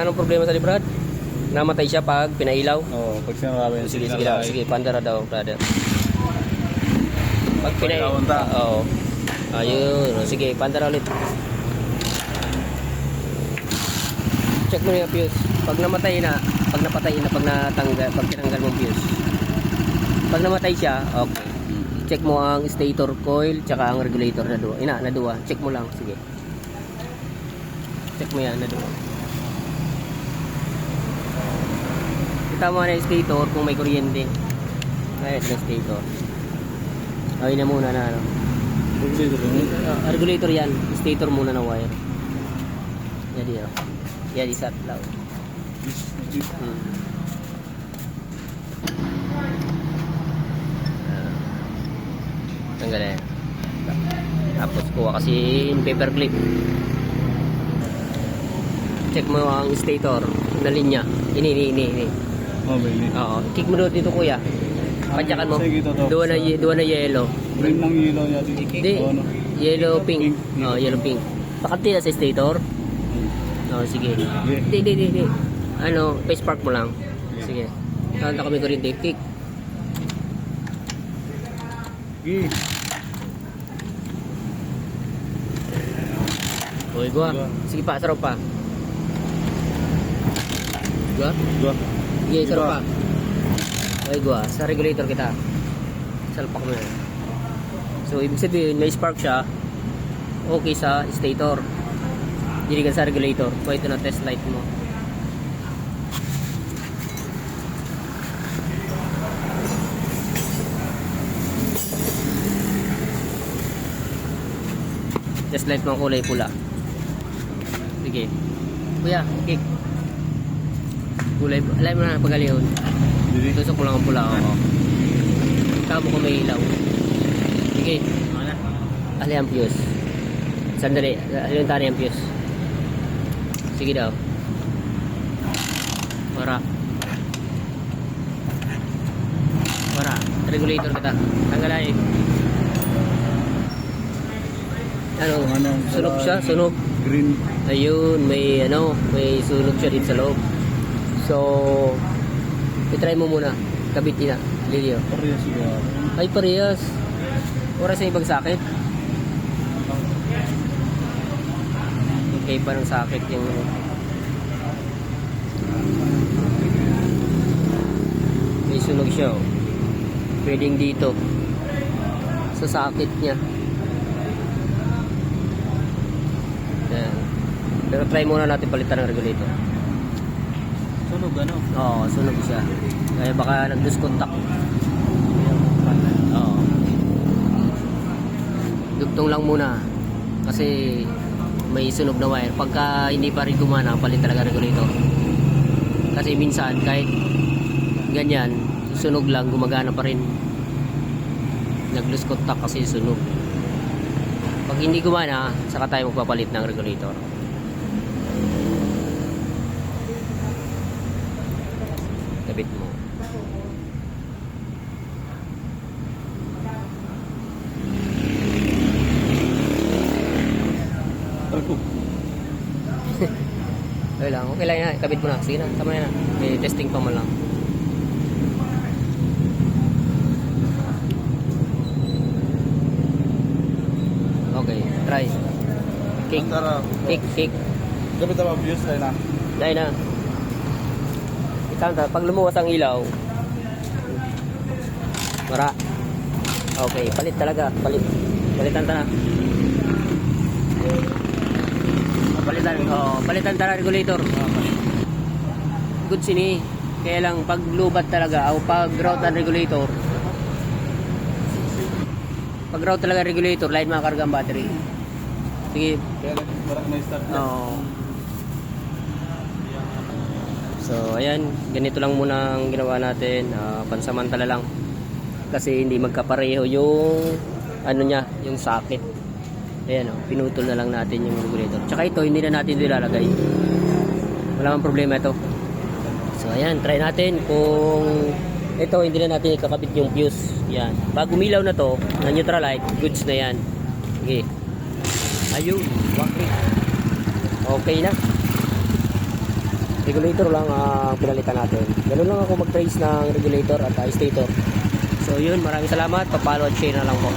Anong problema sa Brad? Namatay siya pag pinailaw? Oo, pag sinarabi yung Sige, signal sige daw. light. Sige, pandara daw, brother. Pag Pailawan ta. Oo. Ayun. Sige, pandara ulit. Check mo yung fuse. Pag namatay na, pag tinanggal mo fuse. Pag namatay siya, okay. Check mo ang stator coil, tsaka ang regulator na duwa. Na duwa. Check mo lang. Sige. Check mo yan, na duwa. Tama na yung stator kung may kuryente. Ayun na stator. Ayun na muna na ano. Regulator yan. Stator muna na wire. Yan dito. Yan isa loud. Tanggal yan. Tapos kuha kasi yung paper clip. Check mo ang stator na linya. Ini. Oh, baby. Oo, kick mo doon dito kuya. Padyakan mo. Sige, ito. Doon na yellow. Green ng yellow niya. Hindi. Ano? Yellow pink. Pink. Oh, yellow pink. Pakanti na sa stator. Oh, sige. Hindi. Ano, face park mo lang. Sige. Kanta kami ko rin din. Kick. Sige. Uy, gua. Sige pa, sarap pa. Gua. Gua. Sige, sarap pa. Uy, gua. Sa regulator kita. Salpak mo yan. So, ibig sabihin, may spark siya. Okay sa stator. Diligan sa regulator. So, ito na test light mo. Test light mo ang kulay pula. Sige. Kuya, kick. Kulay, alam mo na pagaliyon. Tusok mo lang ang pula. Oo. Kamo ko may ilaw. Sige. Ali ang fuse. Sandali. Alin tani ang fuse. Sige daw. Wara. Regulator kita. Tanggalay. Ano? Sunog siya. Sunog. Green. Ayun. May sunog siya din sa loob. So, itry mo muna. Kabit na. Lilio. Parehas siguro. Ay, parehas. Oras sa ibang sakit. Okay pa ng sakit yung may sunog siya. Oh. Pwedeng dito sa sakit niya. Yan. Pero try muna natin palitan ng regulator. Sunog ano? Oo, sunog siya. Kaya baka nag-discontact. Oo. Dugtong lang muna. Kasi may sunog na wire. Pagka hindi pa rin gumana, palit talaga regulator. Kasi minsan, kahit ganyan, sunog lang, gumagana pa rin. Nag-lose contact kasi sunog. Pag hindi gumana, saka tayo magpapalit ng regulator. Kabit mo. Okay lang yan. Kabit mo na. Sige na. Tama na. May testing pa man lang. Okay. Try. Kick. Kick. Dapat na ma-fuse tayo na. Dahil na. Ikanta. Pag lumuwas ang ilaw. Mara. Okay. Palit talaga. Palitan ta na. Palitan talaga regulator. Good sini. Kaya lang pag lubat talaga o pag route ang regulator. Pag route talaga regulator, light makakarga ang battery. Sige. Kaya parang may start na. Oo. So, ayan, ganito lang muna ang ginawa natin, pansamantala lang. Kasi hindi magkapareho yung ano niya, yung socket. Ayan o, pinutol na lang natin yung regulator. Tsaka ito, hindi na natin nilalagay. Wala mang problema ito. So ayan, try natin kung ito hindi na natin ikakabit yung fuse. Yan. Pag umilaw na to, na neutral light, goods na yan. Okay. Ayun, okay. Okay na. regulator lang ang pinalitan natin. Ganun lang ako mag-trace ng regulator at stator. So yun, maraming salamat. Pa-follow at share na lang po.